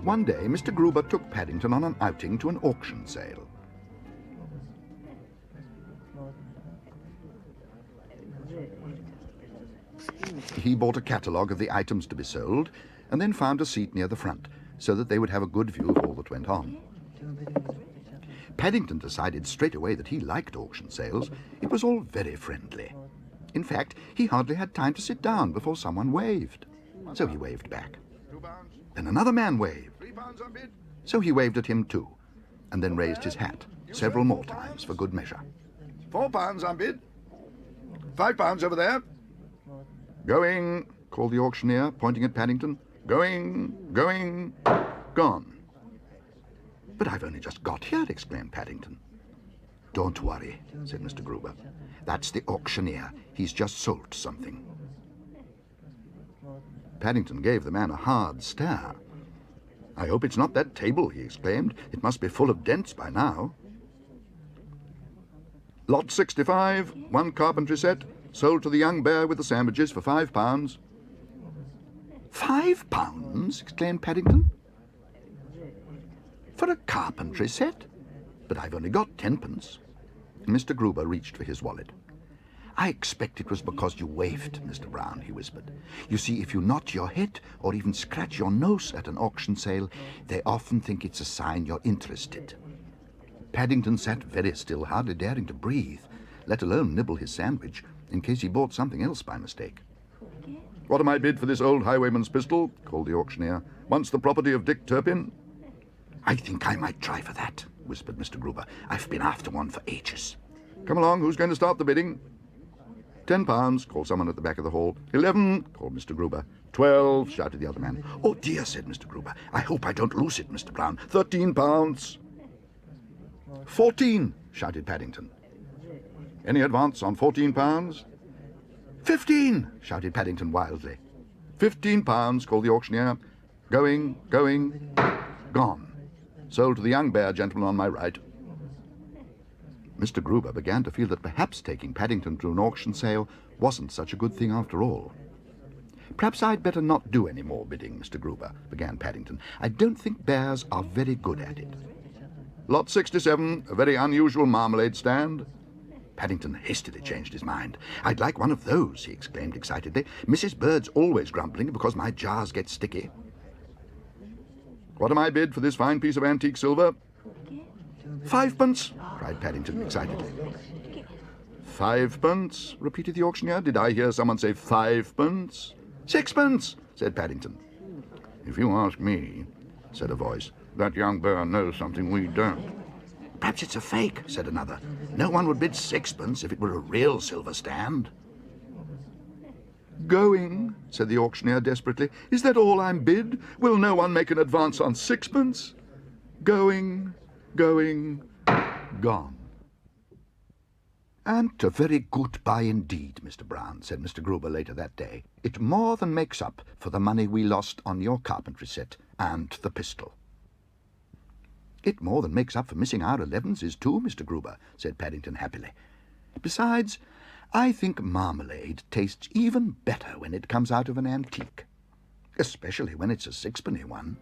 One day, Mr. Gruber took Paddington on an outing to an auction sale. He bought a catalogue of the items to be sold and then found a seat near the front so that they would have a good view of all that went on. Paddington decided straight away that he liked auction sales. It was all very friendly. In fact, he hardly had time to sit down before someone waved. So he waved back. Then another man waved. So he waved at him too, and then raised his hat several more times for good measure. £4 on bid. £5 over there. Going, called the auctioneer, pointing at Paddington. Going, going, gone. But I've only just got here, exclaimed Paddington. Don't worry, said Mr. Gruber. That's the auctioneer. He's just sold something. Paddington gave the man a hard stare. I hope it's not that table, he exclaimed. It must be full of dents by now. Lot 65, one carpentry set, sold to the young bear with the sandwiches for £5. £5? Exclaimed Paddington. For a carpentry set? But I've only got 10p. Mr. Gruber reached for his wallet. I expect it was because you waved, Mr. Brown, he whispered. You see, if you nod your head or even scratch your nose at an auction sale, they often think it's a sign you're interested. Paddington sat very still, hardly daring to breathe, let alone nibble his sandwich, in case he bought something else by mistake. What am I bid for this old highwayman's pistol? Called the auctioneer. Once the property of Dick Turpin. I think I might try for that, whispered Mr. Gruber. I've been after one for ages. Come along, who's going to start the bidding? £10, called someone at the back of the hall. 11, called Mr. Gruber. 12, shouted the other man. Oh dear, said Mr. Gruber. I hope I don't lose it, Mr. Brown. £13. 14, shouted Paddington. Any advance on £14? 15, shouted Paddington wildly. £15, called the auctioneer. Going, going, gone. Sold to the young bear gentleman on my right. Mr. Gruber began to feel that perhaps taking Paddington to an auction sale wasn't such a good thing after all. Perhaps I'd better not do any more bidding, Mr. Gruber, began Paddington. I don't think bears are very good at it. Lot 67, a very unusual marmalade stand. Paddington hastily changed his mind. I'd like one of those, he exclaimed excitedly. Mrs. Bird's always grumbling because my jars get sticky. What am I bid for this fine piece of antique silver? 5p, cried Paddington excitedly. 5p, repeated the auctioneer. Did I hear someone say 5p? 6p, said Paddington. If you ask me, said a voice, that young bear knows something we don't. Perhaps it's a fake, said another. No one would bid 6p if it were a real silver stand. Going, said the auctioneer desperately. Is that all I'm bid? Will no one make an advance on 6p? Going, going, gone. And a very good buy indeed, Mr. Brown, said Mr. Gruber later that day. It more than makes up for the money we lost on your carpentry set and the pistol. It more than makes up for missing our 11s too, Mr. Gruber, said Paddington happily. Besides, I think marmalade tastes even better when it comes out of an antique, especially when it's a 6p one.